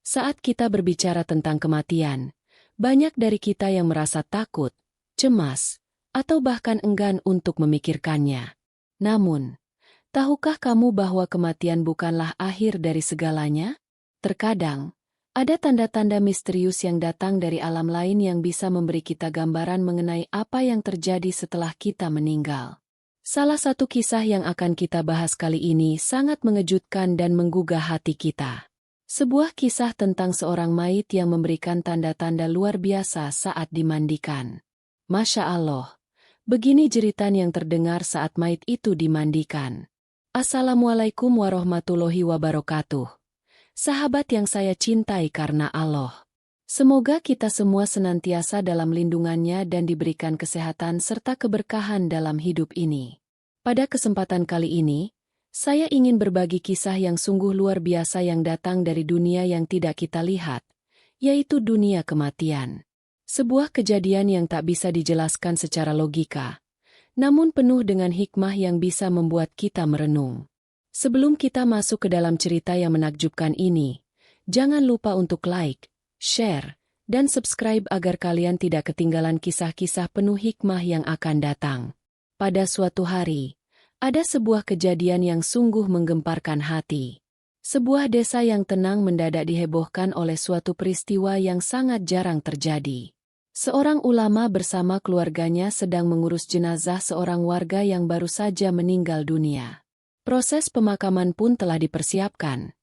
Saat kita berbicara tentang kematian, banyak dari kita yang merasa takut, cemas, atau bahkan enggan untuk memikirkannya. Namun, tahukah kamu bahwa kematian bukanlah akhir dari segalanya? Terkadang, ada tanda-tanda misterius yang datang dari alam lain yang bisa memberi kita gambaran mengenai apa yang terjadi setelah kita meninggal. Salah satu kisah yang akan kita bahas kali ini sangat mengejutkan dan menggugah hati kita. Sebuah kisah tentang seorang mayit yang memberikan tanda-tanda luar biasa saat dimandikan. Masya Allah, begini jeritan yang terdengar saat mayit itu dimandikan. Assalamualaikum warahmatullahi wabarakatuh. Sahabat yang saya cintai karena Allah. Semoga kita semua senantiasa dalam lindungannya dan diberikan kesehatan serta keberkahan dalam hidup ini. Pada kesempatan kali ini, saya ingin berbagi kisah yang sungguh luar biasa yang datang dari dunia yang tidak kita lihat, yaitu dunia kematian. Sebuah kejadian yang tak bisa dijelaskan secara logika, namun penuh dengan hikmah yang bisa membuat kita merenung. Sebelum kita masuk ke dalam cerita yang menakjubkan ini, jangan lupa untuk like, share, dan subscribe agar kalian tidak ketinggalan kisah-kisah penuh hikmah yang akan datang. Pada suatu hari, ada sebuah kejadian yang sungguh menggemparkan hati. Sebuah desa yang tenang mendadak dihebohkan oleh suatu peristiwa yang sangat jarang terjadi. Seorang ulama bersama keluarganya sedang mengurus jenazah seorang warga yang baru saja meninggal dunia. Proses pemakaman pun telah dipersiapkan.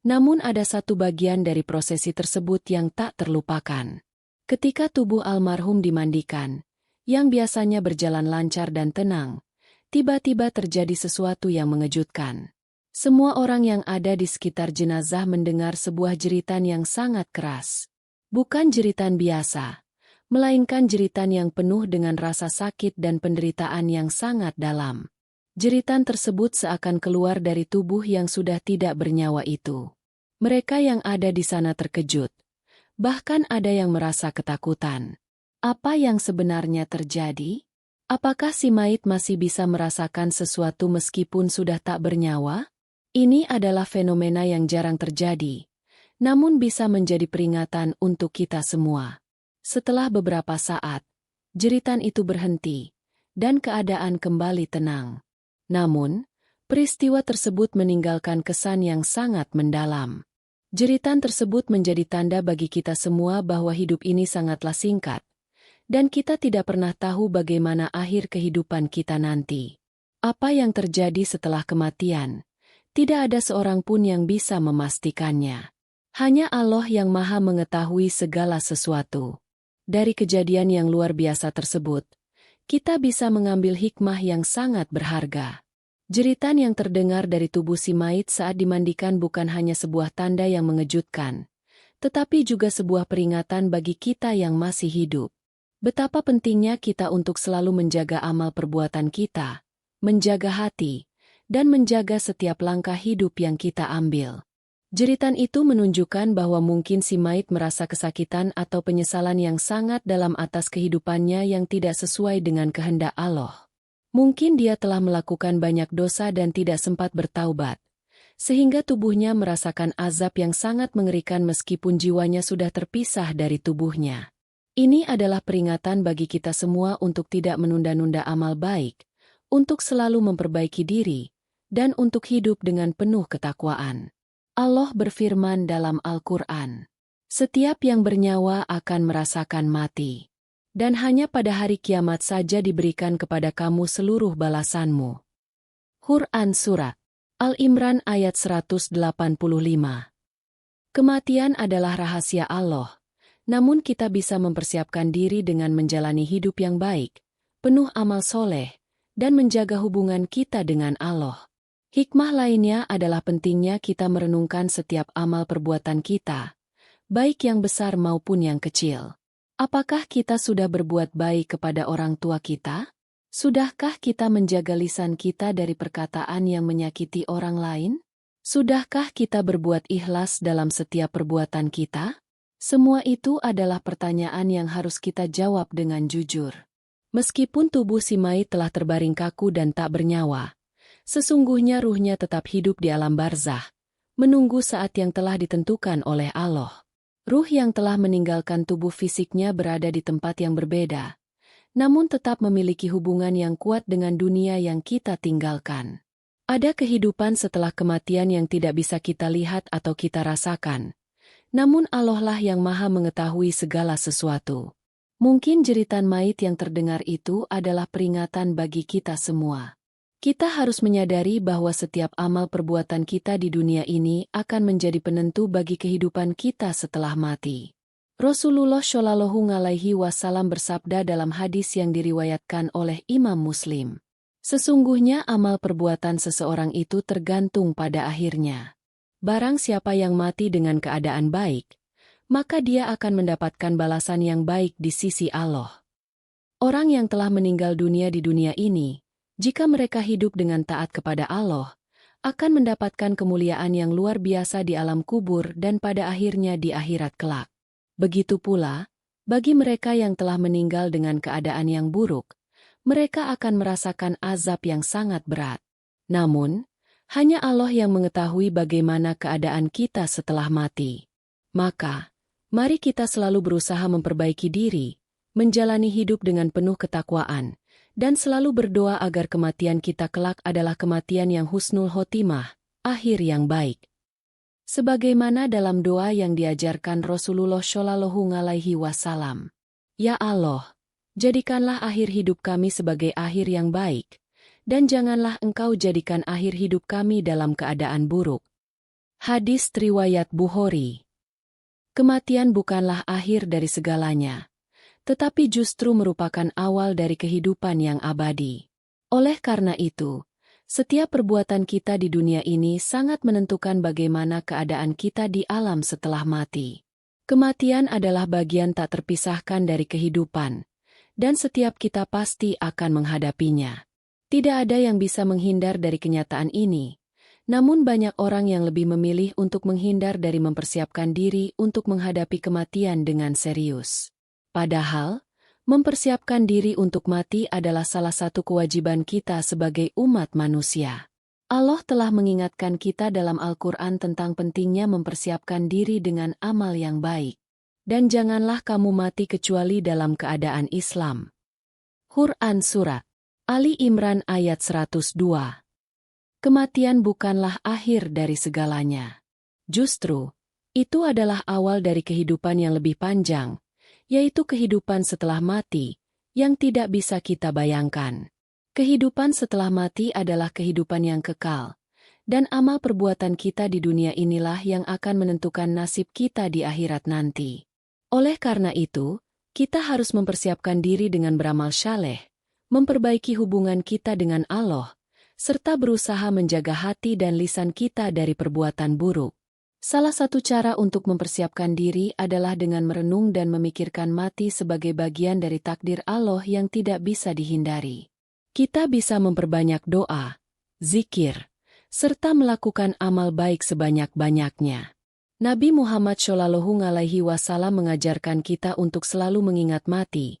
Namun ada satu bagian dari prosesi tersebut yang tak terlupakan. Ketika tubuh almarhum dimandikan, yang biasanya berjalan lancar dan tenang, tiba-tiba terjadi sesuatu yang mengejutkan. Semua orang yang ada di sekitar jenazah mendengar sebuah jeritan yang sangat keras. Bukan jeritan biasa, melainkan jeritan yang penuh dengan rasa sakit dan penderitaan yang sangat dalam. Jeritan tersebut seakan keluar dari tubuh yang sudah tidak bernyawa itu. Mereka yang ada di sana terkejut. Bahkan ada yang merasa ketakutan. Apa yang sebenarnya terjadi? Apakah si mayit masih bisa merasakan sesuatu meskipun sudah tak bernyawa? Ini adalah fenomena yang jarang terjadi, namun bisa menjadi peringatan untuk kita semua. Setelah beberapa saat, jeritan itu berhenti, dan keadaan kembali tenang. Namun, peristiwa tersebut meninggalkan kesan yang sangat mendalam. Jeritan tersebut menjadi tanda bagi kita semua bahwa hidup ini sangatlah singkat, dan kita tidak pernah tahu bagaimana akhir kehidupan kita nanti. Apa yang terjadi setelah kematian? Tidak ada seorang pun yang bisa memastikannya. Hanya Allah yang Maha mengetahui segala sesuatu. Dari kejadian yang luar biasa tersebut, kita bisa mengambil hikmah yang sangat berharga. Jeritan yang terdengar dari tubuh si mayit saat dimandikan bukan hanya sebuah tanda yang mengejutkan, tetapi juga sebuah peringatan bagi kita yang masih hidup. Betapa pentingnya kita untuk selalu menjaga amal perbuatan kita, menjaga hati, dan menjaga setiap langkah hidup yang kita ambil. Jeritan itu menunjukkan bahwa mungkin si mayit merasa kesakitan atau penyesalan yang sangat dalam atas kehidupannya yang tidak sesuai dengan kehendak Allah. Mungkin dia telah melakukan banyak dosa dan tidak sempat bertaubat, sehingga tubuhnya merasakan azab yang sangat mengerikan meskipun jiwanya sudah terpisah dari tubuhnya. Ini adalah peringatan bagi kita semua untuk tidak menunda-nunda amal baik, untuk selalu memperbaiki diri, dan untuk hidup dengan penuh ketakwaan. Allah berfirman dalam Al-Quran, "Setiap yang bernyawa akan merasakan mati, dan hanya pada hari kiamat saja diberikan kepada kamu seluruh balasanmu." Quran Surat Al-Imran ayat 185. Kematian adalah rahasia Allah. Namun kita bisa mempersiapkan diri dengan menjalani hidup yang baik, penuh amal soleh, dan menjaga hubungan kita dengan Allah. Hikmah lainnya adalah pentingnya kita merenungkan setiap amal perbuatan kita, baik yang besar maupun yang kecil. Apakah kita sudah berbuat baik kepada orang tua kita? Sudahkah kita menjaga lisan kita dari perkataan yang menyakiti orang lain? Sudahkah kita berbuat ikhlas dalam setiap perbuatan kita? Semua itu adalah pertanyaan yang harus kita jawab dengan jujur. Meskipun tubuh si mayit telah terbaring kaku dan tak bernyawa, sesungguhnya ruhnya tetap hidup di alam barzakh, menunggu saat yang telah ditentukan oleh Allah. Ruh yang telah meninggalkan tubuh fisiknya berada di tempat yang berbeda, namun tetap memiliki hubungan yang kuat dengan dunia yang kita tinggalkan. Ada kehidupan setelah kematian yang tidak bisa kita lihat atau kita rasakan, namun Allah lah yang Maha mengetahui segala sesuatu. Mungkin jeritan maut yang terdengar itu adalah peringatan bagi kita semua. Kita harus menyadari bahwa setiap amal perbuatan kita di dunia ini akan menjadi penentu bagi kehidupan kita setelah mati. Rasulullah Shallallahu Alaihi Wasallam bersabda dalam hadis yang diriwayatkan oleh Imam Muslim, "Sesungguhnya amal perbuatan seseorang itu tergantung pada akhirnya. Barang siapa yang mati dengan keadaan baik, maka dia akan mendapatkan balasan yang baik di sisi Allah. Orang yang telah meninggal dunia di dunia ini, jika mereka hidup dengan taat kepada Allah, akan mendapatkan kemuliaan yang luar biasa di alam kubur dan pada akhirnya di akhirat kelak. Begitu pula, bagi mereka yang telah meninggal dengan keadaan yang buruk, mereka akan merasakan azab yang sangat berat. Namun, hanya Allah yang mengetahui bagaimana keadaan kita setelah mati. Maka, mari kita selalu berusaha memperbaiki diri, menjalani hidup dengan penuh ketakwaan, dan selalu berdoa agar kematian kita kelak adalah kematian yang husnul khotimah, akhir yang baik. Sebagaimana dalam doa yang diajarkan Rasulullah Shallallahu Alaihi Wasallam, "Ya Allah, jadikanlah akhir hidup kami sebagai akhir yang baik, dan janganlah Engkau jadikan akhir hidup kami dalam keadaan buruk." Hadis riwayat Bukhari. Kematian bukanlah akhir dari segalanya, tetapi justru merupakan awal dari kehidupan yang abadi. Oleh karena itu, setiap perbuatan kita di dunia ini sangat menentukan bagaimana keadaan kita di alam setelah mati. Kematian adalah bagian tak terpisahkan dari kehidupan, dan setiap kita pasti akan menghadapinya. Tidak ada yang bisa menghindar dari kenyataan ini. Namun banyak orang yang lebih memilih untuk menghindar dari mempersiapkan diri untuk menghadapi kematian dengan serius. Padahal, mempersiapkan diri untuk mati adalah salah satu kewajiban kita sebagai umat manusia. Allah telah mengingatkan kita dalam Al-Quran tentang pentingnya mempersiapkan diri dengan amal yang baik. Dan janganlah kamu mati kecuali dalam keadaan Islam. Quran Surat Ali Imran ayat 102. Kematian bukanlah akhir dari segalanya. Justru, itu adalah awal dari kehidupan yang lebih panjang, yaitu kehidupan setelah mati, yang tidak bisa kita bayangkan. Kehidupan setelah mati adalah kehidupan yang kekal, dan amal perbuatan kita di dunia inilah yang akan menentukan nasib kita di akhirat nanti. Oleh karena itu, kita harus mempersiapkan diri dengan beramal saleh, memperbaiki hubungan kita dengan Allah, serta berusaha menjaga hati dan lisan kita dari perbuatan buruk. Salah satu cara untuk mempersiapkan diri adalah dengan merenung dan memikirkan mati sebagai bagian dari takdir Allah yang tidak bisa dihindari. Kita bisa memperbanyak doa, zikir, serta melakukan amal baik sebanyak-banyaknya. Nabi Muhammad Shallallahu Alaihi Wasallam mengajarkan kita untuk selalu mengingat mati,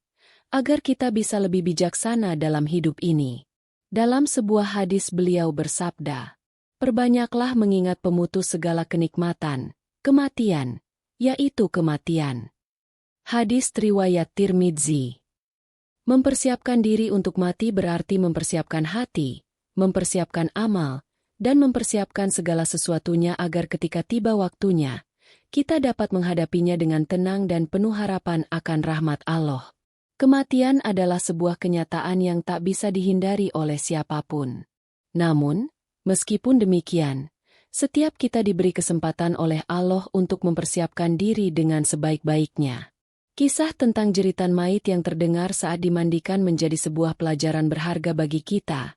agar kita bisa lebih bijaksana dalam hidup ini. Dalam sebuah hadis beliau bersabda, "Perbanyaklah mengingat pemutus segala kenikmatan, kematian, yaitu kematian." Hadis riwayat Tirmidzi. Mempersiapkan diri untuk mati berarti mempersiapkan hati, mempersiapkan amal, dan mempersiapkan segala sesuatunya agar ketika tiba waktunya, kita dapat menghadapinya dengan tenang dan penuh harapan akan rahmat Allah. Kematian adalah sebuah kenyataan yang tak bisa dihindari oleh siapapun. Namun, meskipun demikian, setiap kita diberi kesempatan oleh Allah untuk mempersiapkan diri dengan sebaik-baiknya. Kisah tentang jeritan maut yang terdengar saat dimandikan menjadi sebuah pelajaran berharga bagi kita,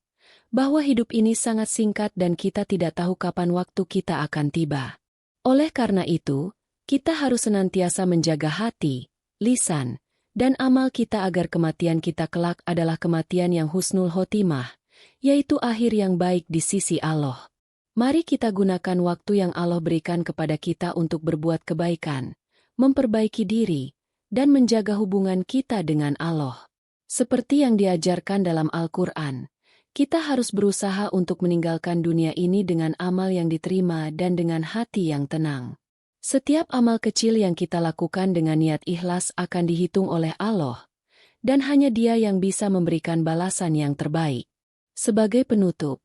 bahwa hidup ini sangat singkat dan kita tidak tahu kapan waktu kita akan tiba. Oleh karena itu, kita harus senantiasa menjaga hati, lisan, dan amal kita agar kematian kita kelak adalah kematian yang husnul khotimah, yaitu akhir yang baik di sisi Allah. Mari kita gunakan waktu yang Allah berikan kepada kita untuk berbuat kebaikan, memperbaiki diri, dan menjaga hubungan kita dengan Allah. Seperti yang diajarkan dalam Al-Quran, Kita harus berusaha untuk meninggalkan dunia ini dengan amal yang diterima dan dengan hati yang tenang. Setiap amal kecil yang kita lakukan dengan niat ikhlas akan dihitung oleh Allah, dan hanya Dia yang bisa memberikan balasan yang terbaik. Sebagai penutup,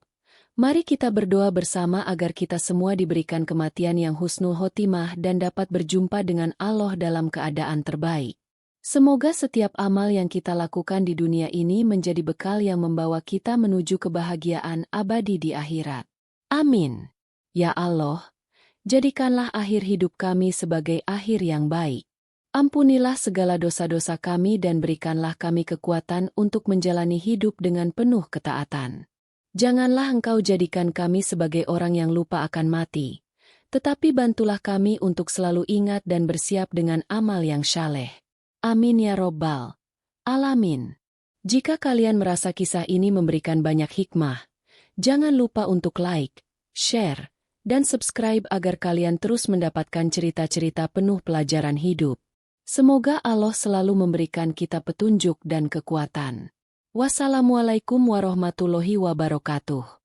mari kita berdoa bersama agar kita semua diberikan kematian yang husnul khotimah dan dapat berjumpa dengan Allah dalam keadaan terbaik. Semoga setiap amal yang kita lakukan di dunia ini menjadi bekal yang membawa kita menuju kebahagiaan abadi di akhirat. Amin. Ya Allah, jadikanlah akhir hidup kami sebagai akhir yang baik. Ampunilah segala dosa-dosa kami dan berikanlah kami kekuatan untuk menjalani hidup dengan penuh ketaatan. Janganlah Engkau jadikan kami sebagai orang yang lupa akan mati, tetapi bantulah kami untuk selalu ingat dan bersiap dengan amal yang saleh. Amin ya Robbal Alamin. Jika kalian merasa kisah ini memberikan banyak hikmah, jangan lupa untuk like, share, dan subscribe agar kalian terus mendapatkan cerita-cerita penuh pelajaran hidup. Semoga Allah selalu memberikan kita petunjuk dan kekuatan. Wassalamualaikum warahmatullahi wabarakatuh.